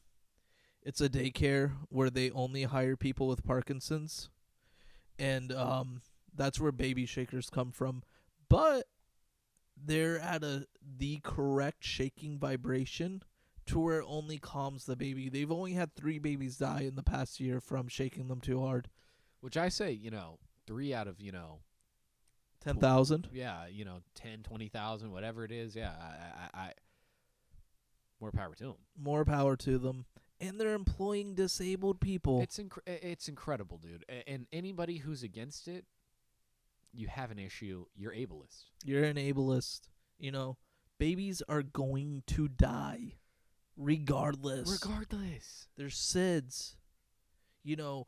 It's a daycare where they only hire people with Parkinson's, and that's where Baby Shakers come from. But they're at the correct shaking vibration to where it only calms the baby. They've only had 3 babies die in the past year from shaking them too hard. Which I say, 3 out of, 10,000? Yeah, 10, 20,000, whatever it is. Yeah, I more power to them. More power to them. And they're employing disabled people. It's incredible, dude. And anybody who's against it, you have an issue. You're ableist. You're an ableist. Babies are going to die regardless. They're SIDS. A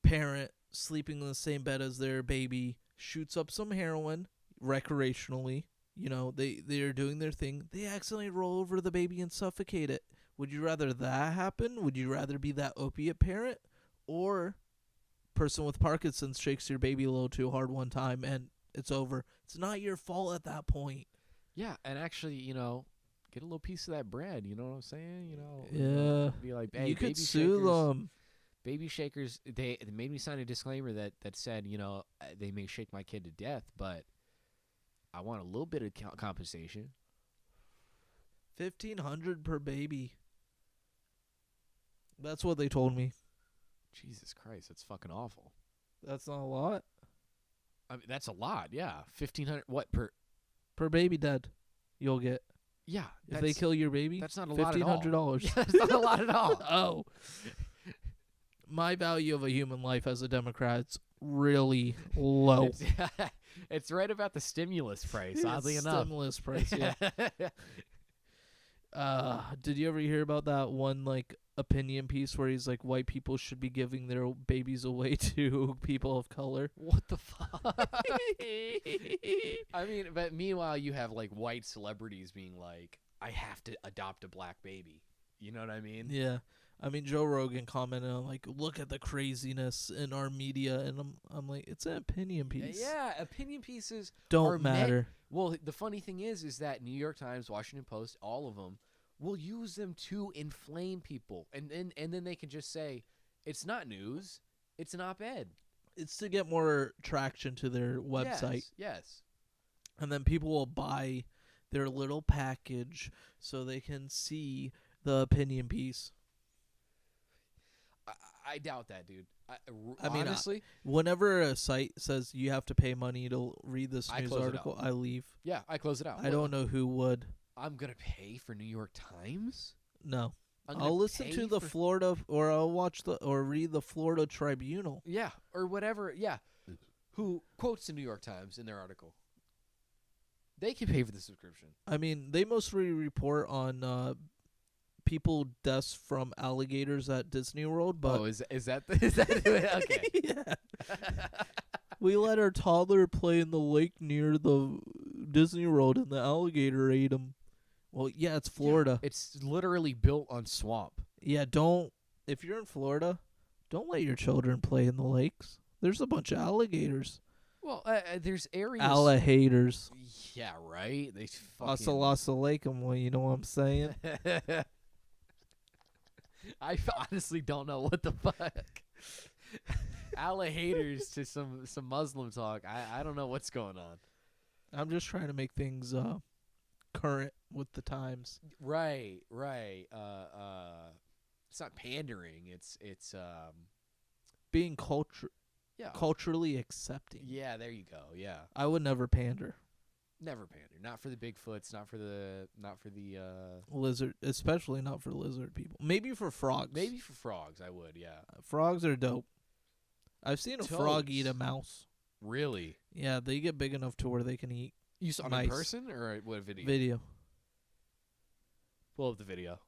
parent sleeping in the same bed as their baby shoots up some heroin recreationally. They're doing their thing. They accidentally roll over the baby and suffocate it. Would you rather that happen? Would you rather be that opiate parent? Or person with Parkinson's shakes your baby a little too hard one time and it's over. It's not your fault at that point. Yeah, and actually, get a little piece of that bread. You know what I'm saying? Yeah. Be like, hey, you could sue them. Baby Shakers, they made me sign a disclaimer that said, they may shake my kid to death, but I want a little bit of compensation. $1,500 per baby. That's what they told me. Jesus Christ, that's fucking awful. That's not a lot. I mean, that's a lot. Yeah, 1,500. What per? per baby dead. You'll get Yeah, if they kill your baby. that's not a lot at all. $1,500. Yeah, that's not a lot at all. Oh, my value of a human life as a Democrat's really low. It's right about the stimulus price. Oddly It's enough, stimulus price. Yeah. Did you ever hear about that one like opinion piece where he's like white people should be giving their babies away to people of color? What the fuck? I mean, but meanwhile, you have like white celebrities being like, "I have to adopt a black baby." You know what I mean? Yeah. I mean, Joe Rogan commented on like, look at the craziness in our media, and I'm like, it's an opinion piece. Yeah, opinion pieces Don't are matter. Well, the funny thing is that New York Times, Washington Post, all of them will use them to inflame people, and then they can just say, "It's not news, it's an op-ed." It's to get more traction to their website. Yes. And then people will buy their little package so they can see the opinion piece. I doubt that, dude. I mean, honestly, whenever a site says you have to pay money to read this I news close it article, out. I leave. yeah, I close it out. I don't know who would. I'm gonna pay for New York Times. No. I'm gonna I'll listen pay to the for- Florida, or I'll watch or read the Florida Tribunal. Yeah, or whatever. Yeah, who quotes the New York Times in their article? They can pay for the subscription. I mean, they mostly report on people deaths from alligators at Disney World, but is that okay? yeah. We let our toddler play in the lake near the Disney World, and the alligator ate him. Well, yeah, it's Florida. It's literally built on swamp. Yeah, don't. If you're in Florida, don't let your children play in the lakes. There's a bunch of alligators. Well, there's areas. Alligators. Yeah, right. They Hasta fucking. Lasta Lake 'em, well, you know what I'm saying? I honestly don't know what the fuck. Alligators to some Muslim talk. I don't know what's going on. I'm just trying to make things current with the times. Right. It's not pandering. It's Being yeah. culturally accepting. Yeah, there you go. Yeah. I would never pander. Never pander. Not for the Bigfoots, not for the Lizard, especially not for lizard people. Maybe for frogs. maybe for frogs I would, yeah. Frogs are dope. I've seen a frog eat a Toads. mouse. Really? Yeah, they get big enough to where they can eat. You saw it in Mice. person or what video? Video. Pull up the video.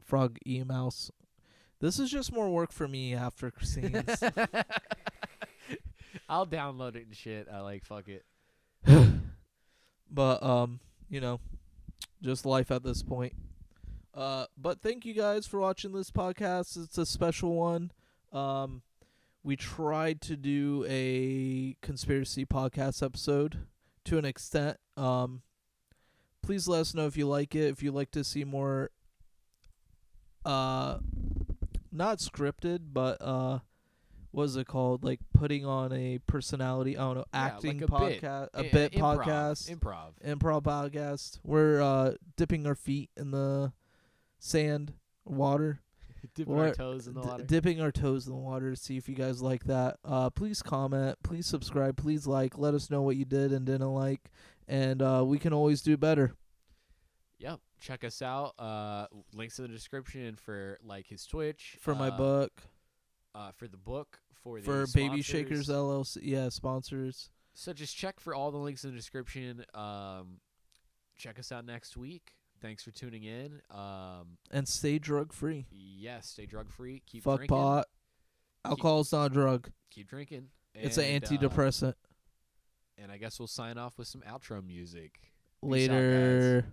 Frog eat a mouse. This is just more work for me after seeing this. I'll download it and shit. I like fuck it. But you know, just life at this point. But thank you guys for watching this podcast. It's a special one. We tried to do a conspiracy podcast episode to an extent. Please let us know if you like it. If you'd like to see more not scripted, but what is it called? Like putting on a personality, I don't know, acting like a bit. podcast, a bit Improv. podcast, Improv. podcast. We're dipping our feet in the sand, water, Dipping our toes in the water. dipping our toes in the water to see if you guys like that. Please comment, please subscribe, please like. Let us know what you did and didn't like, and we can always do better. Yep. Check us out. Links in the description for like his Twitch. For my book, for the book, for the for Baby Shakers LLC, yeah, sponsors. So just check for all the links in the description. Check us out next week. Thanks for tuning in. And stay drug free. Yes, stay drug free. Keep Fuck drinking. pot. Alcohol's not a drug. Keep drinking. It's an And, antidepressant. And I guess we'll sign off with some outro music. Peace out, guys. Later.